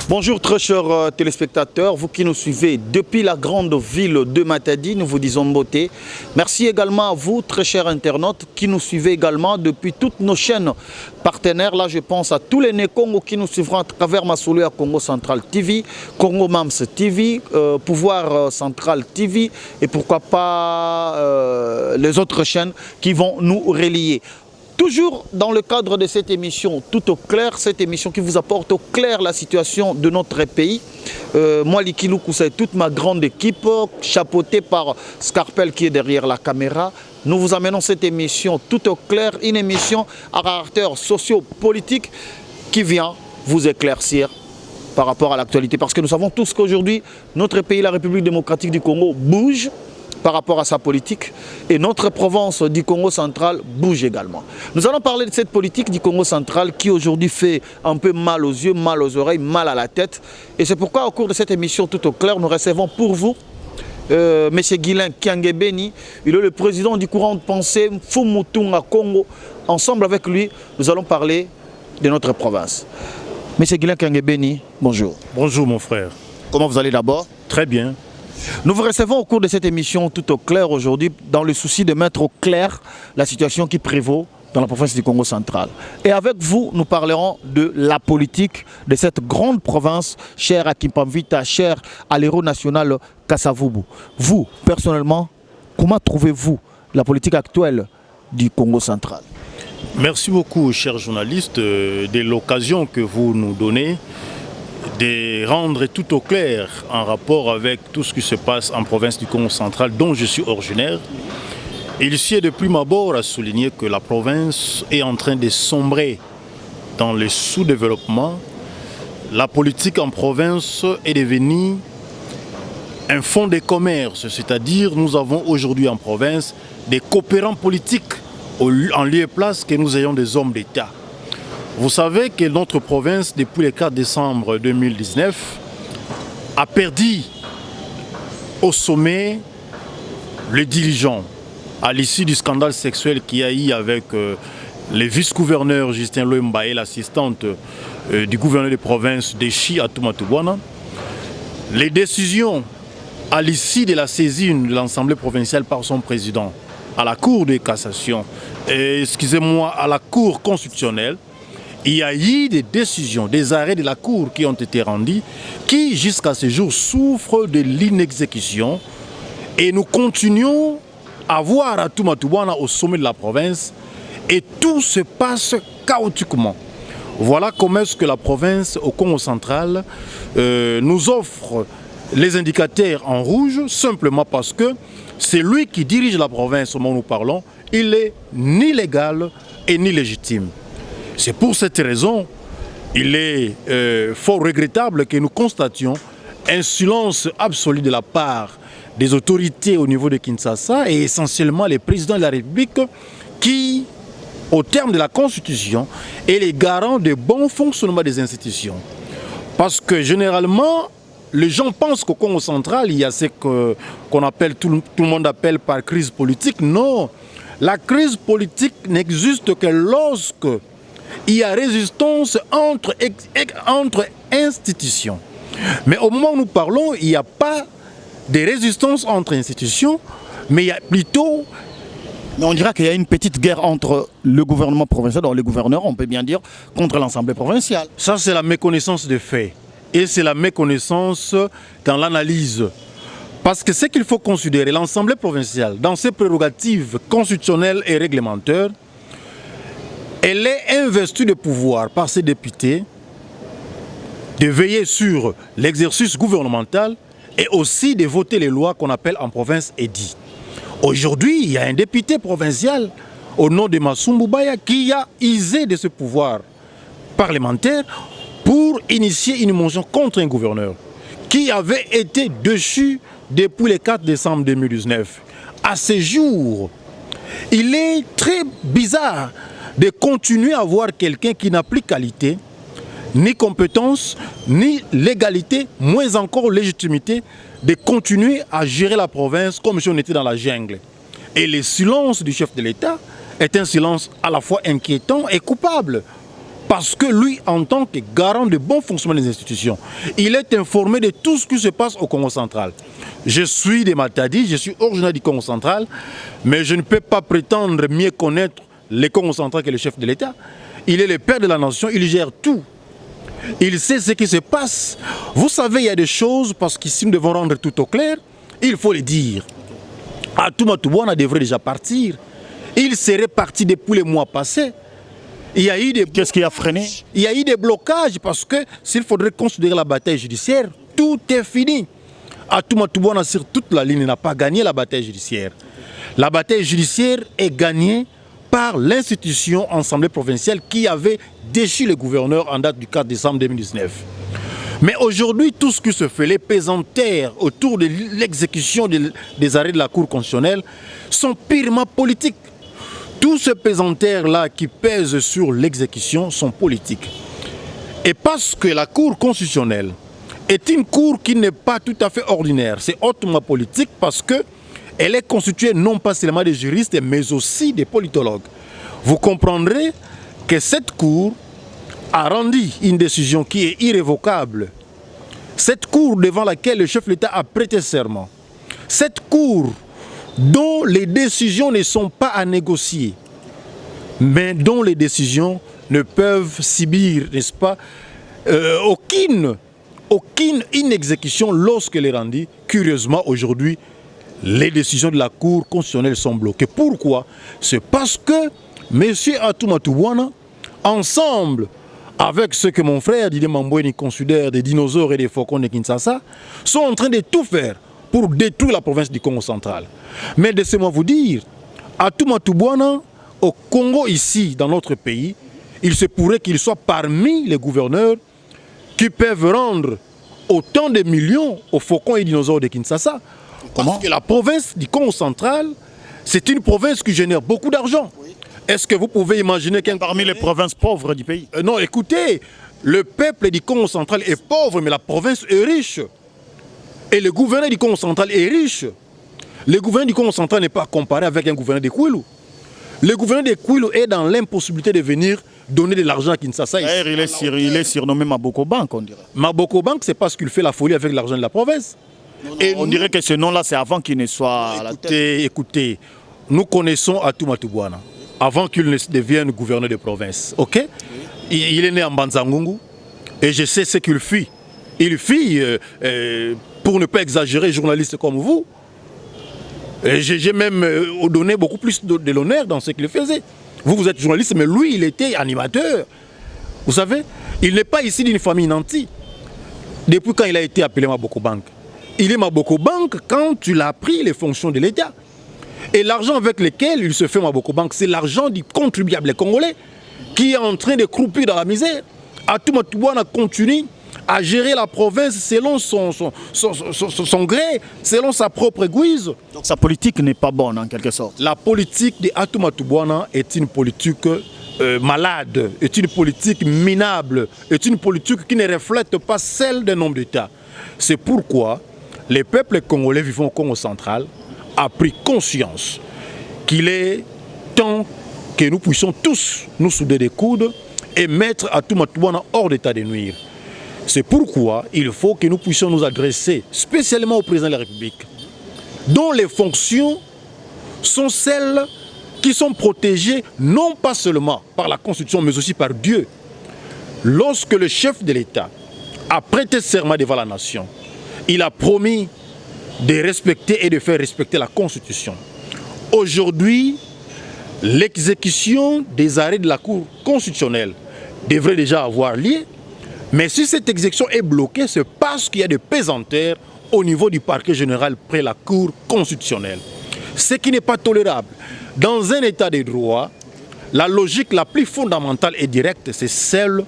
Bonjour très chers téléspectateurs, vous qui nous suivez depuis la grande ville de Matadi, nous vous disons beauté. Merci également à vous très chers internautes qui nous suivez également depuis toutes nos chaînes partenaires. Là je pense à tous les Né-Congo qui nous suivront à travers Massoulou Congo Central TV, Congo Mams TV, Pouvoir Central TV et pourquoi pas les autres chaînes qui vont nous relier. Toujours dans le cadre de cette émission Tout au clair, cette émission qui vous apporte au clair la situation de notre pays. Moi, Likilou Koussa et toute ma grande équipe, chapeautée par Scarpel qui est derrière la caméra, nous vous amenons cette émission Tout au clair, une émission à caractère socio-politique qui vient vous éclaircir par rapport à l'actualité. Parce que nous savons tous qu'aujourd'hui, notre pays, la République démocratique du Congo, bouge par rapport à sa politique et notre province du Congo central bouge également. Nous allons parler de cette politique du Congo central qui aujourd'hui fait un peu mal aux yeux, mal aux oreilles, mal à la tête. Et c'est pourquoi au cours de cette émission Tout au clair, nous recevons pour vous M. Guilain Kiangebeni. Il est le président du courant de pensée Fumutunga Congo. Ensemble avec lui, nous allons parler de notre province. M. Guilain Kiangebeni, bonjour. Bonjour mon frère. Comment vous allez d'abord? Très bien. Nous vous recevons au cours de cette émission Tout au clair aujourd'hui dans le souci de mettre au clair la situation qui prévaut dans la province du Congo central. Et avec vous, nous parlerons de la politique de cette grande province chère à Kimpamvita, chère à l'héros national Kassavubu. Vous, personnellement, comment trouvez-vous la politique actuelle du Congo central? Merci beaucoup, chers journalistes, de l'occasion que vous nous donnez de rendre tout au clair en rapport avec tout ce qui se passe en province du Congo central dont je suis originaire. Il est de prime abord à souligner que la province est en train de sombrer dans le sous-développement. La politique en province est devenue un fonds de commerce, c'est-à-dire nous avons aujourd'hui en province des coopérants politiques en lieu et place que nous ayons des hommes d'État. Vous savez que notre province, depuis le 4 décembre 2019, a perdu au sommet les dirigeants à l'issue du scandale sexuel qu'il y a eu avec le vice-gouverneur Justin Loemba et l'assistante du gouverneur de province Deshi à Toumatouana. Les décisions à l'issue de la saisine de l'Assemblée provinciale par son président à la Cour de cassation, excusez-moi, à la Cour constitutionnelle, il y a eu des décisions, des arrêts de la Cour qui ont été rendus, qui jusqu'à ce jour souffrent de l'inexécution. Et nous continuons à voir à Toumatouana au sommet de la province et tout se passe chaotiquement. Voilà comment est-ce que la province au Congo central nous offre les indicateurs en rouge, simplement parce que c'est lui qui dirige la province au moment où nous parlons, il n'est ni légal et ni légitime. C'est pour cette raison, il est fort regrettable que nous constations un silence absolu de la part des autorités au niveau de Kinshasa et essentiellement les présidents de la République qui, au terme de la Constitution, est les garants du bon fonctionnement des institutions. Parce que généralement, les gens pensent qu'au Congo central, il y a ce qu'on appelle, tout le monde appelle par crise politique. Non, la crise politique n'existe que lorsque il y a résistance entre institutions. Mais au moment où nous parlons, il n'y a pas de résistance entre institutions, mais il y a plutôt... Mais on dirait qu'il y a une petite guerre entre le gouvernement provincial, donc les gouverneurs, on peut bien dire, contre l'Assemblée provinciale. Ça, c'est la méconnaissance des faits. Et c'est la méconnaissance dans l'analyse. Parce que ce qu'il faut considérer, l'Assemblée provinciale, dans ses prérogatives constitutionnelles et réglementaires, elle est investie de pouvoir par ses députés de veiller sur l'exercice gouvernemental et aussi de voter les lois qu'on appelle en province édits. Aujourd'hui, il y a un député provincial au nom de Masumbu Baya qui a usé de ce pouvoir parlementaire pour initier une motion contre un gouverneur qui avait été déchu depuis le 4 décembre 2019. À ce jour, il est très bizarre de continuer à voir quelqu'un qui n'a plus qualité, ni compétence, ni légalité, moins encore légitimité, de continuer à gérer la province comme si on était dans la jungle. Et le silence du chef de l'État est un silence à la fois inquiétant et coupable. Parce que lui, en tant que garant de bon fonctionnement des institutions, il est informé de tout ce qui se passe au Congo central. Je suis de Matadi, je suis originaire du Congo central, mais je ne peux pas prétendre mieux connaître le Congo central que le chef de l'État. Il est le père de la nation, il gère tout. Il sait ce qui se passe. Vous savez, il y a des choses, parce qu'ici nous devons rendre tout au clair, il faut le dire. Atouma Toubouana devrait déjà partir. Il serait parti depuis les mois passés. Il y a eu des... Qu'est-ce qui a freiné? Il y a eu des blocages parce que s'il faudrait considérer la bataille judiciaire, tout est fini. Atouma Toubouana sur toute la ligne n'a pas gagné la bataille judiciaire. La bataille judiciaire est gagnée par l'institution Assemblée provinciale qui avait déchu le gouverneur en date du 4 décembre 2019. Mais aujourd'hui, tout ce qui se fait, les pesanteurs autour de l'exécution des arrêts de la Cour constitutionnelle sont purement politiques. Tous ces pesanteurs-là qui pèsent sur l'exécution sont politiques. Et parce que la Cour constitutionnelle est une cour qui n'est pas tout à fait ordinaire, c'est hautement politique parce qu'elle est constituée non pas seulement des juristes, mais aussi des politologues. Vous comprendrez que cette cour a rendu une décision qui est irrévocable. Cette cour devant laquelle le chef de l'État a prêté serment. Cette cour dont les décisions ne sont pas à négocier, mais dont les décisions ne peuvent subir, n'est-ce pas, aucune inexécution lorsqu'elle est rendue. Curieusement, aujourd'hui, les décisions de la Cour constitutionnelle sont bloquées. Pourquoi? C'est parce que M. Atouma Toubouana, ensemble avec ce que mon frère Didier Mamboueni considère des dinosaures et des faucons de Kinshasa, sont en train de tout faire pour détruire la province du Congo central. Mais laissez-moi vous dire, Atouma Toubouana, au Congo ici, dans notre pays, il se pourrait qu'il soit parmi les gouverneurs qui peuvent rendre autant de millions aux faucons et dinosaures de Kinshasa. Parce que la province du Congo central, c'est une province qui génère beaucoup d'argent. Est-ce que vous pouvez imaginer qu'un... Parmi les provinces pauvres du pays. Non, écoutez, le peuple du Congo central est pauvre, mais la province est riche. Et le gouverneur du Congo central est riche. Le gouverneur du Congo central n'est pas comparé avec un gouverneur de Kouilou. Le gouverneur de Kouilou est dans l'impossibilité de venir donner de l'argent à Kinshasa. D'ailleurs, il est surnommé Maboko Bank, on dirait. Maboko Bank, c'est parce qu'il fait la folie avec l'argent de la province. Et on dirait que ce nom-là, c'est avant qu'il ne soit à la tête. Écoutez, nous connaissons Atouma Toubouana avant qu'il ne devienne gouverneur de province. Ok? Il est né en Banzangungu et je sais ce qu'il fit. Il fit, pour ne pas exagérer, journaliste comme vous. J'ai même donné beaucoup plus de l'honneur dans ce qu'il faisait. Vous êtes journaliste, mais lui, il était animateur. Vous savez, il n'est pas ici d'une famille nantie. Depuis quand il a été appelé Maboko Bank. Il est Maboko Bank quand il a pris les fonctions de l'État. Et l'argent avec lequel il se fait Maboko Bank, c'est l'argent du contribuable congolais qui est en train de croupir dans la misère. Atouma Toubouana continue à gérer la province selon son gré, selon sa propre guise. Donc sa politique n'est pas bonne en quelque sorte. La politique de Atouma Toubouana est une politique malade, est une politique minable, est une politique qui ne reflète pas celle d'un homme d'État. C'est pourquoi les peuples congolais vivant au Congo central a pris conscience qu'il est temps que nous puissions tous nous souder des coudes et mettre Atouma Toubouana hors d'état de nuire. C'est pourquoi il faut que nous puissions nous adresser spécialement au président de la République, dont les fonctions sont celles qui sont protégées non pas seulement par la Constitution, mais aussi par Dieu. Lorsque le chef de l'État a prêté serment devant la nation, il a promis de respecter et de faire respecter la Constitution. Aujourd'hui, l'exécution des arrêts de la Cour constitutionnelle devrait déjà avoir lieu, mais si cette exécution est bloquée, c'est parce qu'il y a des pesanteurs au niveau du parquet général près la Cour constitutionnelle. Ce qui n'est pas tolérable. Dans un état de droit, la logique la plus fondamentale et directe, c'est celle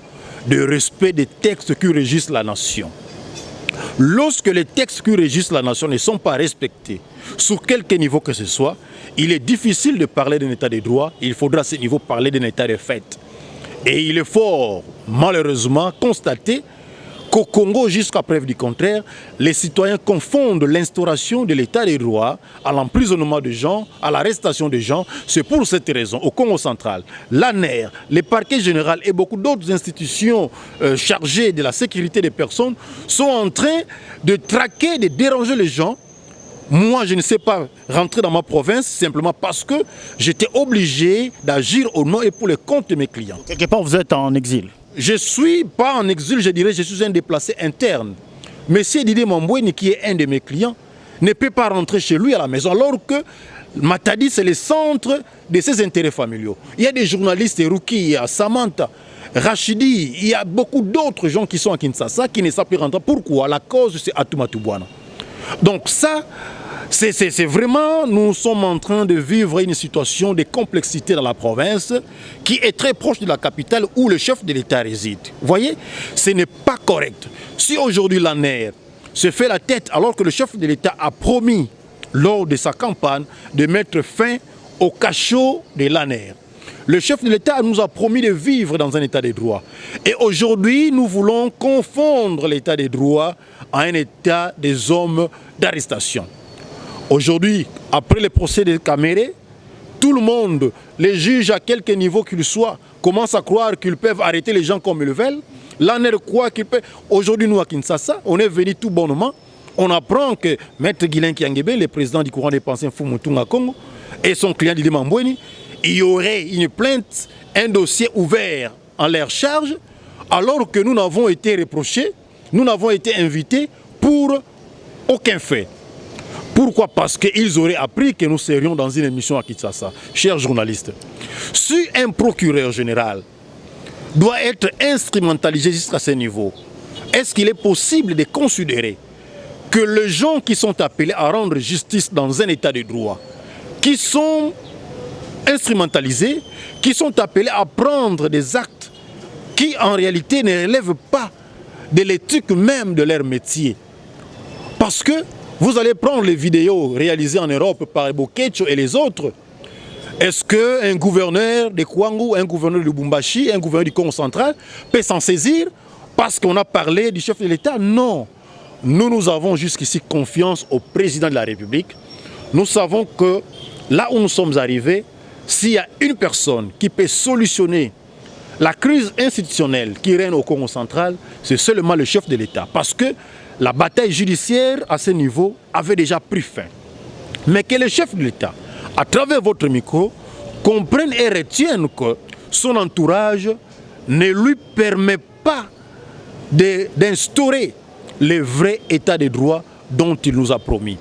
de respect des textes qui régissent la nation. Lorsque les textes qui régissent la nation ne sont pas respectés, sur quelque niveau que ce soit, il est difficile de parler d'un état de droit, il faudra à ce niveau parler d'un état de fait. Et il est fort, malheureusement, constaté qu'au Congo, jusqu'à preuve du contraire, les citoyens confondent l'instauration de l'état des droits à l'emprisonnement de gens, à l'arrestation de gens. C'est pour cette raison, au Congo central, l'ANER, le parquet général et beaucoup d'autres institutions chargées de la sécurité des personnes sont en train de traquer, de déranger les gens. Moi, je ne sais pas rentrer dans ma province simplement parce que j'étais obligé d'agir au nom et pour le compte de mes clients. Quelque part, vous êtes en exil. Je ne suis pas en exil, je dirais, je suis un déplacé interne. Monsieur Didier Mamboueni, qui est un de mes clients, ne peut pas rentrer chez lui à la maison, alors que Matadi, c'est le centre de ses intérêts familiaux. Il y a des journalistes, Ruki, il y a Samantha, Rachidi, il y a beaucoup d'autres gens qui sont à Kinshasa qui ne savent plus rentrer. Pourquoi? La cause, c'est Atoumata Bouana. Donc ça, c'est vraiment, nous sommes en train de vivre une situation de complexité dans la province qui est très proche de la capitale où le chef de l'État réside. Vous voyez, ce n'est pas correct. Si aujourd'hui l'ANER se fait la tête alors que le chef de l'État a promis lors de sa campagne de mettre fin au cachot de l'ANER. Le chef de l'État nous a promis de vivre dans un état de droit. Et aujourd'hui, nous voulons confondre l'état des droits à un état des hommes d'arrestation. Aujourd'hui, après le procès de Caméré, tout le monde, les juges à quelque niveau qu'ils soient, commencent à croire qu'ils peuvent arrêter les gens comme ils le veulent. L'ANER croit qu'ils peuvent. Aujourd'hui, nous à Kinshasa, on est venu tout bonnement. On apprend que Maître Guilain Kiangebe, le président du courant des pensées Fumutunga Congo, et son client Didier Mamboueni, il y aurait une plainte, un dossier ouvert en leur charge, alors que nous n'avons été reprochés, nous n'avons été invités pour aucun fait. Pourquoi? Parce qu'ils auraient appris que nous serions dans une émission à Kinshasa. Chers journalistes, si un procureur général doit être instrumentalisé jusqu'à ce niveau, est-ce qu'il est possible de considérer que les gens qui sont appelés à rendre justice dans un état de droit, qui sont instrumentalisés, qui sont appelés à prendre des actes qui en réalité ne relèvent pas de l'éthique même de leur métier? Parce que vous allez prendre les vidéos réalisées en Europe par Bokecho et les autres. Est-ce qu'un gouverneur de Kwangu, un gouverneur de Lubumbashi, un gouverneur du Congo central peut s'en saisir parce qu'on a parlé du chef de l'État? Non. Nous avons jusqu'ici confiance au président de la République. Nous savons que là où nous sommes arrivés, s'il y a une personne qui peut solutionner la crise institutionnelle qui règne au Congo central, c'est seulement le chef de l'État. Parce que la bataille judiciaire à ce niveau avait déjà pris fin. Mais que le chef de l'État, à travers votre micro, comprenne et retienne que son entourage ne lui permet pas d'instaurer le vrai état de droit dont il nous a promis.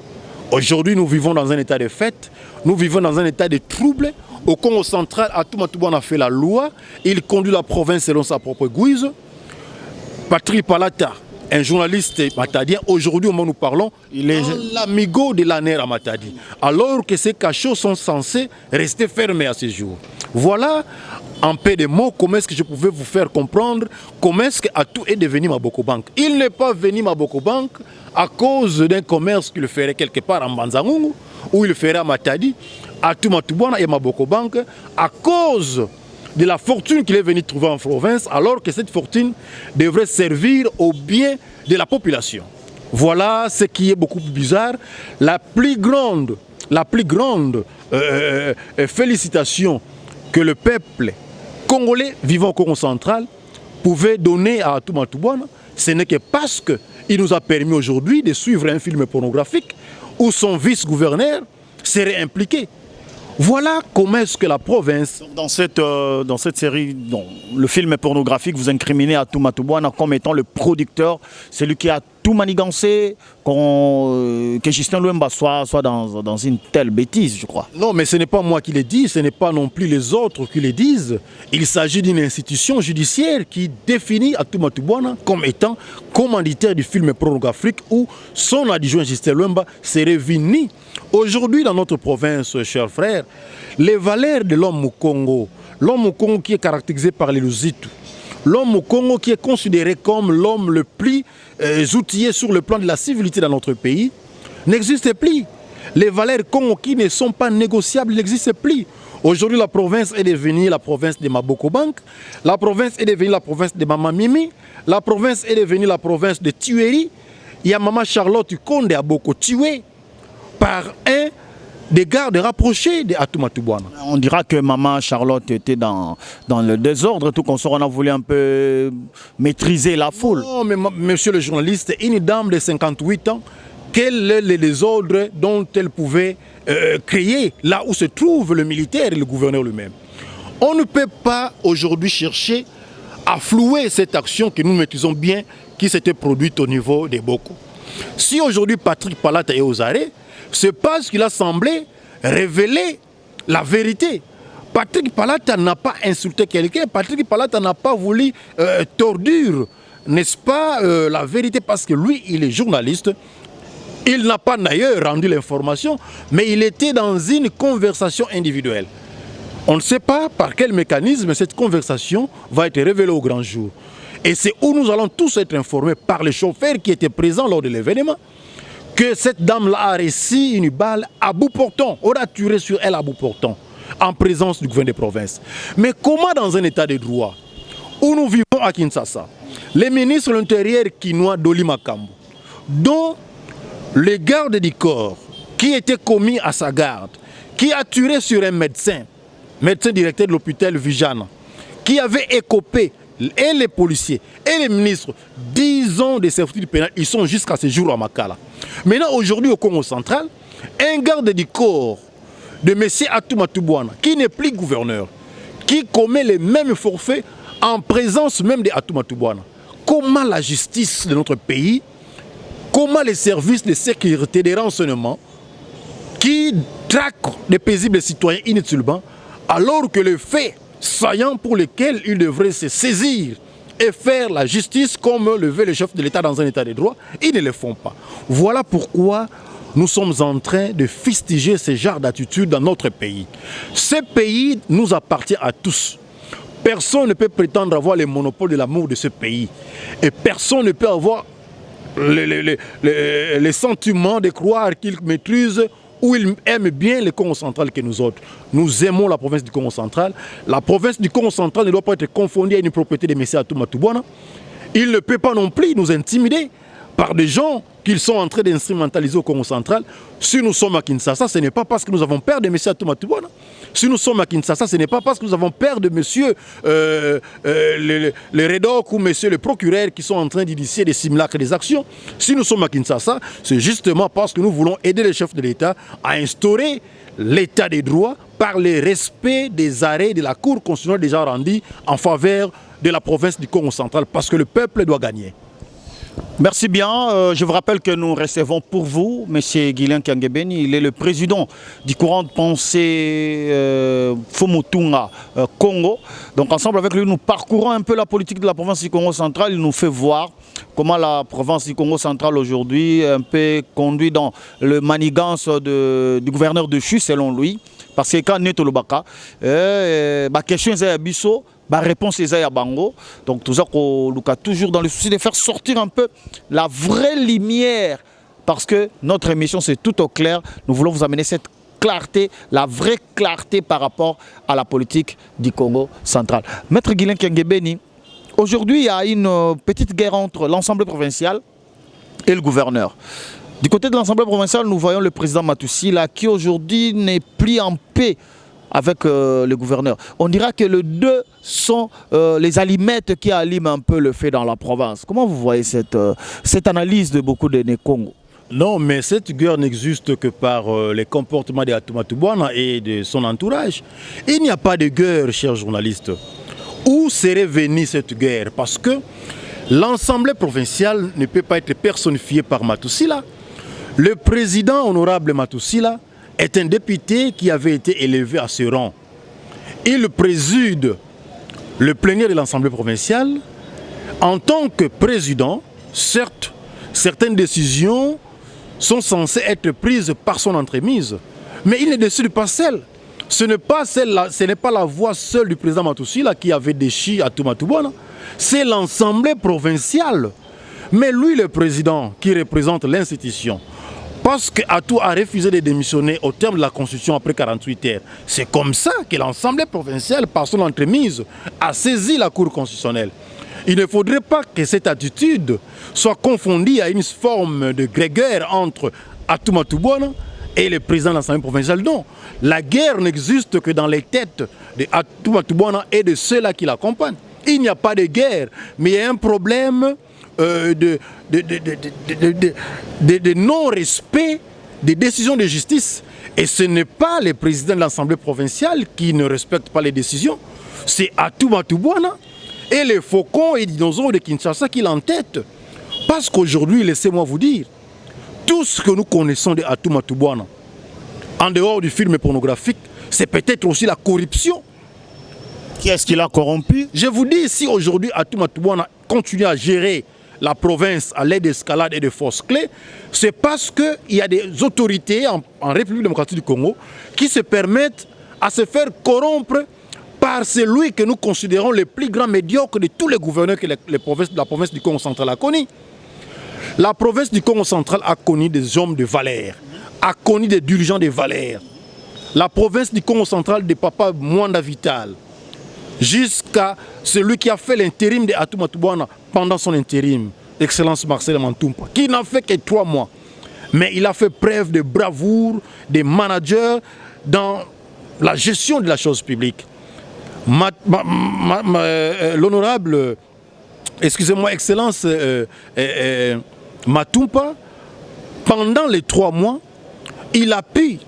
Aujourd'hui, nous vivons dans un état de fête, nous vivons dans un état de trouble. Au Congo central, Atoumata Bouana a fait la loi, il conduit la province selon sa propre guise. Patrick Palata, un journaliste matadien, aujourd'hui au moment où nous parlons, il est l'amigo de l'ANER à Matadi, alors que ces cachots sont censés rester fermés à ce jour. Voilà en peu de mots comment est-ce que je pouvais vous faire comprendre comment est-ce que Atou est devenu Maboko Bank. Il n'est pas venu Maboko Bank à cause d'un commerce qu'il ferait quelque part en Banzangungu ou il ferait à Matadi. Atoumata Bouana et Maboko Bank à cause de la fortune qu'il est venu trouver en province, alors que cette fortune devrait servir au bien de la population. Voilà ce qui est beaucoup plus bizarre. La plus grande félicitation que le peuple congolais vivant au Congo central pouvait donner à Atoumata Bouana, ce n'est que parce qu'il nous a permis aujourd'hui de suivre un film pornographique où son vice-gouverneur serait impliqué. Voilà comment est-ce que la province... Dans cette série, le film pornographique, vous incriminez Atoumata Bouana comme étant le producteur, celui qui a tout manigancé, que Justin Luemba soit dans une telle bêtise, je crois. Non, mais ce n'est pas moi qui le dis, ce n'est pas non plus les autres qui le disent. Il s'agit d'une institution judiciaire qui définit Atoumata Bouana comme étant commanditaire du film pornographique où son adjoint Justin Luemba serait venu. Aujourd'hui, dans notre province, chers frères, les valeurs de l'homme au Congo qui est caractérisé par les Luzitu, l'homme au Congo qui est considéré comme l'homme le plus outillé sur le plan de la civilité dans notre pays, n'existe plus. Les valeurs Congo qui ne sont pas négociables n'existent plus. Aujourd'hui, la province est devenue la province de Maboko Bank. La province est devenue la province de Mama Mimi. La province est devenue la province de Tueri. Il y a Maman Charlotte Konde à Boko tué par un des gardes rapprochés de Atumatu Bwana. On dira que Maman Charlotte était dans le désordre, tout qu'on a voulu un peu maîtriser la foule. Non, mais monsieur le journaliste, une dame de 58 ans, quel est le désordre dont elle pouvait créer là où se trouve le militaire et le gouverneur lui-même? On ne peut pas aujourd'hui chercher à flouer cette action que nous maîtrisons bien qui s'était produite au niveau des Boko. Si aujourd'hui Patrick Palata est aux arrêts, c'est parce qu'il a semblé révéler la vérité. Patrick Palata n'a pas insulté quelqu'un, Patrick Palata n'a pas voulu tordure, n'est-ce pas, la vérité, parce que lui, il est journaliste. Il n'a pas d'ailleurs rendu l'information, mais il était dans une conversation individuelle. On ne sait pas par quel mécanisme cette conversation va être révélée au grand jour. Et c'est où nous allons tous être informés par les chauffeurs qui étaient présents lors de l'événement que cette dame-là a reçu une balle à bout portant. On a tiré sur elle à bout portant, en présence du gouverneur des provinces. Mais comment dans un état de droit, où nous vivons à Kinshasa, les ministres de l'Intérieur Kinois Doli Makambo, dont le garde du corps qui était commis à sa garde, qui a tiré sur un médecin directeur de l'hôpital Vijana, qui avait écopé, et les policiers, et les ministres, 10 ans de servitude pénale, ils sont jusqu'à ce jour à Makala. Maintenant, aujourd'hui au Congo central, un garde du corps de M. Atumatu Bwana, qui n'est plus gouverneur, qui commet les mêmes forfaits en présence même de Atumatu Bwana. Comment la justice de notre pays, comment les services de sécurité, des renseignements, qui traquent des paisibles citoyens inutilement, alors que les faits saillants pour lesquels ils devraient se saisir et faire la justice comme le veut le chef de l'État dans un état de droit, ils ne le font pas. Voilà pourquoi nous sommes en train de fustiger ce genre d'attitude dans notre pays. Ce pays nous appartient à tous. Personne ne peut prétendre avoir le monopole de l'amour de ce pays. Et personne ne peut avoir les sentiments de croire qu'il maîtrise ou il aime bien le Congo central que nous autres. Nous aimons la province du Congo central. La province du Congo central ne doit pas être confondue à une propriété de M. Atumatu Bwana. Il ne peut pas non plus nous intimider par des gens qu'ils sont en train d'instrumentaliser au Congo central. Si nous sommes à Kinshasa, ce n'est pas parce que nous avons peur de M. Atumatu Bwana. Si nous sommes à Kinshasa, ce n'est pas parce que nous avons peur de M. le Redoc ou M. le procureur qui sont en train d'initier des simulacres des actions. Si nous sommes à Kinshasa, c'est justement parce que nous voulons aider les chefs de l'État à instaurer l'état des droits par le respect des arrêts de la Cour constitutionnelle déjà rendus en faveur de la province du Congo central, parce que le peuple doit gagner. Merci bien. Je vous rappelle que nous recevons pour vous M. Guilain Kangebeni. Il est le président du courant de pensée Fomotunga Congo. Donc ensemble avec lui, nous parcourons un peu la politique de la province du Congo central. Il nous fait voir comment la province du Congo central aujourd'hui est un peu conduit dans le manigance du gouverneur de Chu, selon lui. Parce que quand Neto Lobaka, la question est à Bisso. La réponse est à Bango. Donc tout ça, toujours dans le souci de faire sortir un peu la vraie lumière. Parce que notre émission, c'est tout au clair. Nous voulons vous amener cette clarté, la vraie clarté par rapport à la politique du Congo central. Maître Guilain Kangebeni, aujourd'hui, il y a une petite guerre entre l'Assemblée provinciale et le gouverneur. Du côté de l'Assemblée provinciale, nous voyons le président Matussila qui aujourd'hui n'est plus en paix avec le gouverneur. On dira que les deux sont les allumettes qui allument un peu le feu dans la province. Comment vous voyez cette analyse de beaucoup de Congo? Non, mais cette guerre n'existe que par les comportements de Atumatu Bwana et de son entourage. Il n'y a pas de guerre, chers journalistes. Où serait venue cette guerre? Parce que l'Assemblée provinciale ne peut pas être personnifiée par Matussila. Le président honorable Matussila est un député qui avait été élevé à ce rang. Il préside le plénière de l'Assemblée provinciale. En tant que président, certes, certaines décisions sont censées être prises par son entremise, mais il ne décide pas seul. Ce n'est pas la voix seule du président Matussila qui avait déchi Atumatu Bwana, c'est l'Assemblée provinciale. Mais lui, le président qui représente l'institution, parce qu'Atou a refusé de démissionner au terme de la Constitution après 48 heures. C'est comme ça que l'Assemblée provinciale, par son entremise, a saisi la Cour constitutionnelle. Il ne faudrait pas que cette attitude soit confondue à une forme de guerre entre Atou Bouana et le président de l'Assemblée provinciale. Non, la guerre n'existe que dans les têtes de Atou Bouana et de ceux-là qui l'accompagnent. Il n'y a pas de guerre, mais il y a un problème de non-respect des décisions de justice. Et ce n'est pas le président de l'Assemblée provinciale qui ne respecte pas les décisions, c'est Atou Bouana et les faucons et dinosaures de Kinshasa qui l'entêtent. Parce qu'aujourd'hui, laissez-moi vous dire, tout ce que nous connaissons de Atou Bouana, en dehors du film pornographique, c'est peut-être aussi la corruption. Qui est-ce qui l'a corrompu? Je vous dis, si aujourd'hui Atou Bouana continue à gérer la province à l'aide d'escalade et de fausses clés, c'est parce qu'il y a des autorités en République démocratique du Congo qui se permettent à se faire corrompre par celui que nous considérons le plus grand médiocre de tous les gouverneurs que la province du Congo central a connu. La province du Congo central a connu des hommes de valeur, a connu des dirigeants de valeur. La province du Congo central de Papa Mwanda Vital, jusqu'à celui qui a fait l'intérim de Atou Bouana pendant son intérim, Excellence Marcel Mantoumpa, qui n'a fait que 3 mois. Mais il a fait preuve de bravoure, de manager dans la gestion de la chose publique. L'honorable, excusez-moi, Excellence Matumpa, pendant les 3 mois, il a pu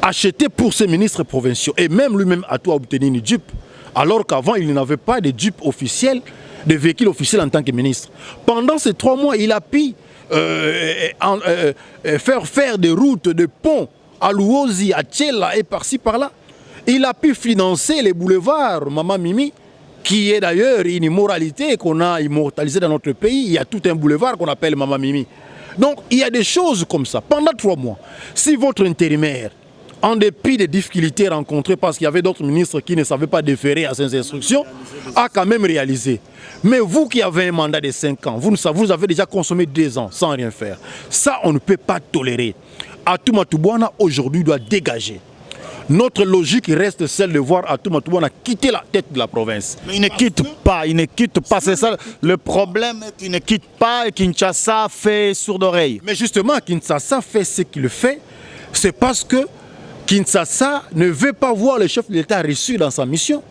acheter pour ses ministres provinciaux et même lui-même Atou a obtenu une Jeep, alors qu'avant il n'avait pas de Jeep officiel, de véhicule officiel en tant que ministre. Pendant ces 3 mois, il a pu faire des routes, des ponts à Luozi, à Tchela et par-ci par-là. Il a pu financer les boulevards Mama Mimi, qui est d'ailleurs une immoralité qu'on a immortalisée dans notre pays. Il y a tout un boulevard qu'on appelle Mama Mimi. Donc il y a des choses comme ça. Pendant 3 mois, si votre intérimaire, en dépit des difficultés rencontrées parce qu'il y avait d'autres ministres qui ne savaient pas déférer à ses instructions, a quand même réalisé. Mais vous qui avez un mandat de 5 ans, vous avez déjà consommé 2 ans sans rien faire. Ça, on ne peut pas tolérer. Atou Bouana aujourd'hui doit dégager. Notre logique reste celle de voir Atou Bouana quitter la tête de la province. Mais il ne quitte pas, c'est ça. Le problème est qu'il ne quitte pas et Kinshasa fait sourde oreille. Mais justement, Kinshasa fait ce qu'il fait, c'est parce que Kinshasa ne veut pas voir le chef de l'État reçu dans sa mission.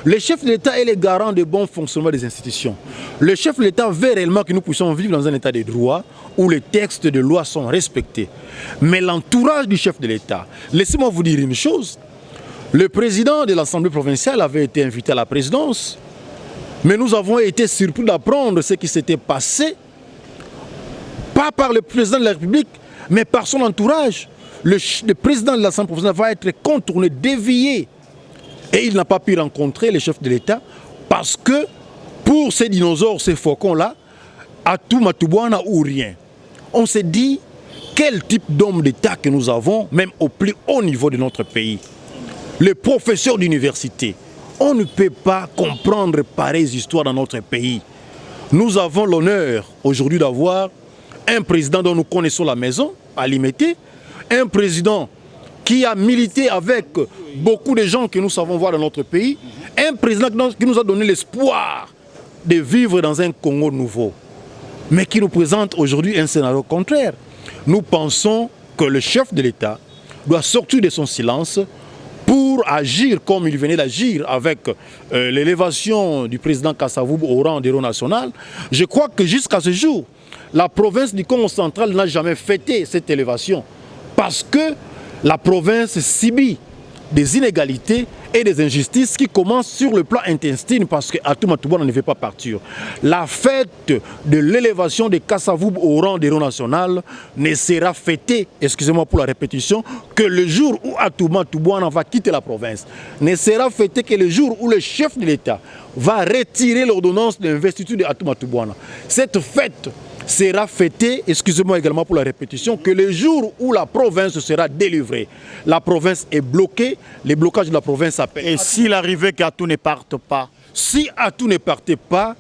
Le chef de l'État est le garant du bon fonctionnement des institutions. Le chef de l'État veut réellement que nous puissions vivre dans un état de droit où les textes de loi sont respectés. Mais l'entourage du chef de l'État, laissez-moi vous dire une chose. Le président de l'Assemblée provinciale avait été invité à la présidence, mais nous avons été surpris d'apprendre ce qui s'était passé, pas par le président de la République, mais par son entourage. Le président de l'Assemblée provinciale va être contourné, dévié. Et il n'a pas pu rencontrer le chef de l'État parce que pour ces dinosaures, ces faucons-là, Atou Bouana ou rien. On s'est dit, quel type d'homme d'État que nous avons, même au plus haut niveau de notre pays. Les professeurs d'université. On ne peut pas comprendre pareilles histoires dans notre pays. Nous avons l'honneur aujourd'hui d'avoir un président dont nous connaissons la maison, à Limité, un président qui a milité avec beaucoup de gens que nous savons voir dans notre pays, un président qui nous a donné l'espoir de vivre dans un Congo nouveau, mais qui nous présente aujourd'hui un scénario contraire. Nous pensons que le chef de l'État doit sortir de son silence pour agir comme il venait d'agir avec l'élévation du président Kasavubu au rang d'héros national. Je crois que jusqu'à ce jour, la province du Congo central n'a jamais fêté cette élévation parce que la province subit des inégalités et des injustices qui commencent sur le plan intestin parce que Atou Bouana ne veut pas partir. La fête de l'élévation de Kasavubu au rang d'héros national ne sera fêtée, excusez-moi pour la répétition, que le jour où Atou Bouana va quitter la province. Ne sera fêtée que le jour où le chef de l'État va retirer l'ordonnance d'investiture de Atou Bouana. Cette fête sera fêté, excusez-moi également pour la répétition, que le jour où la province sera délivrée. La province est bloquée, les blocages de la province s'appellent. Et s'il arrivait qu'Atou ne parte pas? Si Atou ne partait pas,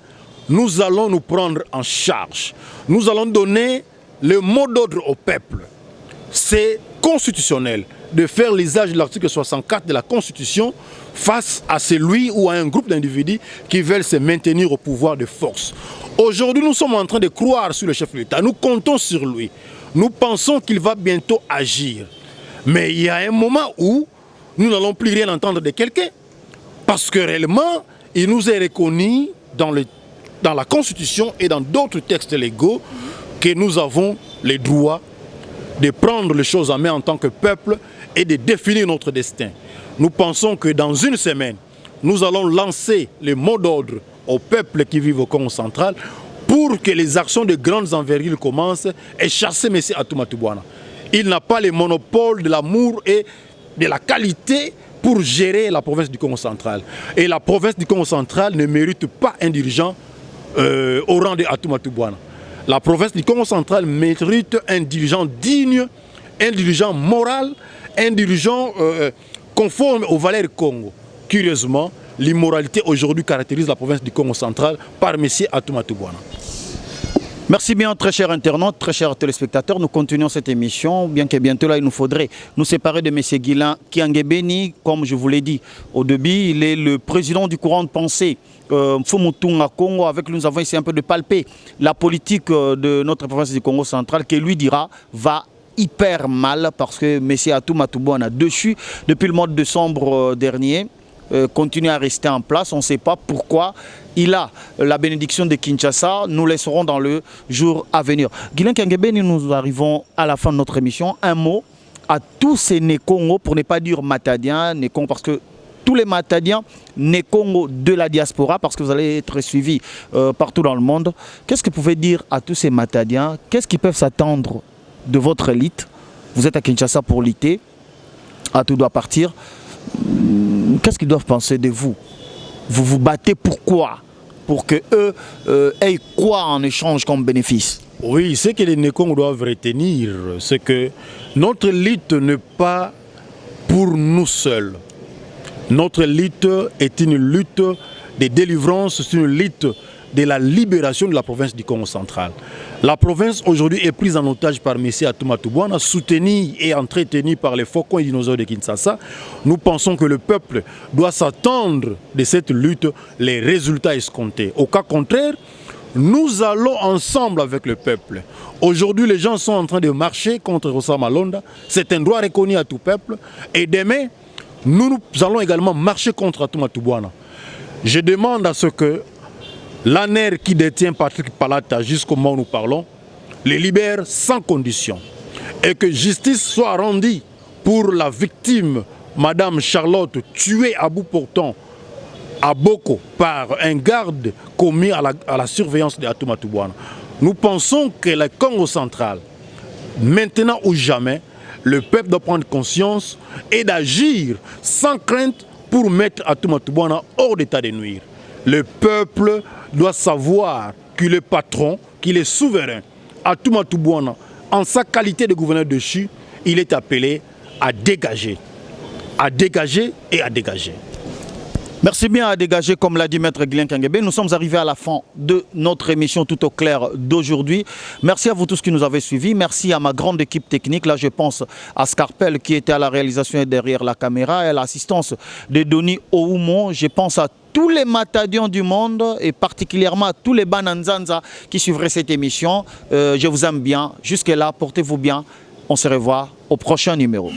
nous allons nous prendre en charge. Nous allons donner le mot d'ordre au peuple. c'est constitutionnel de faire l'usage de l'article 64 de la Constitution face à celui ou à un groupe d'individus qui veulent se maintenir au pouvoir de force. Aujourd'hui, nous sommes en train de croire sur le chef de l'État. Nous comptons sur lui. Nous pensons qu'il va bientôt agir. Mais il y a un moment où nous n'allons plus rien entendre de quelqu'un. Parce que réellement, il nous est reconnu dans la Constitution et dans d'autres textes légaux que nous avons les droits de prendre les choses en main en tant que peuple et de définir notre destin. Nous pensons que dans une semaine, nous allons lancer le mot d'ordre au peuple qui vit au Congo central pour que les actions de grandes envergures commencent et chasser M. Atumatu Bwana. Il n'a pas le monopole de l'amour et de la qualité pour gérer la province du Congo central. Et la province du Congo central ne mérite pas un dirigeant au rang de Atumatu Bwana. La province du Congo central mérite un dirigeant digne, un dirigeant moral, un dirigeant conforme aux valeurs Congo. Curieusement, l'immoralité aujourd'hui caractérise la province du Congo central par M. Atumatu Bwana. Merci bien, très chers internautes, très chers téléspectateurs. Nous continuons cette émission, bien que bientôt là, il nous faudrait nous séparer de M. Guilain Kiangebeni. Comme je vous l'ai dit au début, il est le président du courant de pensée Mfumutunga Congo. Avec lui, nous avons essayé un peu de palper la politique de notre province du Congo central, qui lui dira va hyper mal parce que M. Atumatu Bwana dessus depuis le mois de décembre dernier. Continue à rester en place. On ne sait pas pourquoi il a la bénédiction de Kinshasa. Nous laisserons dans le jour à venir. Guilain Kiangebeni, nous arrivons à la fin de notre émission. Un mot à tous ces Né-Congo, pour ne pas dire Matadiens, Né-Congo, parce que tous les Matadiens, Né-Congo de la diaspora, parce que vous allez être suivis partout dans le monde. Qu'est-ce que vous pouvez dire à tous ces Matadiens? Qu'est-ce qu'ils peuvent s'attendre de votre élite? Vous êtes à Kinshasa pour l'IT. Atou doit partir. Qu'est-ce qu'ils doivent penser de vous? Vous vous battez pourquoi? Pour qu'eux aient quoi en échange comme bénéfice? Oui, ce que les Né-Congo doivent retenir, c'est que notre lutte n'est pas pour nous seuls. Notre lutte est une lutte de délivrance, c'est une lutte de la libération de la province du Congo central. La province aujourd'hui est prise en otage par M. Atumatu Bwana, soutenue et entretenue par les faucons et dinosaures de Kinshasa. Nous pensons que le peuple doit s'attendre de cette lutte les résultats escomptés. Au cas contraire, nous allons ensemble avec le peuple. Aujourd'hui, les gens sont en train de marcher contre Rossa Malonda. C'est un droit reconnu à tout peuple. Et demain, nous allons également marcher contre Atumatu Bwana. Je demande à ce que l'ANER qui détient Patrick Palata jusqu'au moment où nous parlons, les libère sans condition. Et que justice soit rendue pour la victime, Madame Charlotte, tuée à bout portant à Boko par un garde commis à la surveillance de Atumatu Bwana. Nous pensons que le Congo central, maintenant ou jamais, le peuple doit prendre conscience et d'agir sans crainte pour mettre Atumatu Bwana hors d'état de nuire. Le peuple doit savoir qu'il est patron, qu'il est souverain. Atumatu Bwana, en sa qualité de gouverneur de Chu, il est appelé à dégager et à dégager. Merci bien à dégager, comme l'a dit Maître Guilain Kiangebeni. Nous sommes arrivés à la fin de notre émission Tout au clair d'aujourd'hui. Merci à vous tous qui nous avez suivis. Merci à ma grande équipe technique. Là, je pense à Scarpel qui était à la réalisation et derrière la caméra, et à l'assistance de Denis Oumo. Je pense à tous les Matadiens du monde et particulièrement à tous les Bananzanza qui suivraient cette émission. Je vous aime bien. Jusque-là, portez-vous bien. On se revoit au prochain numéro.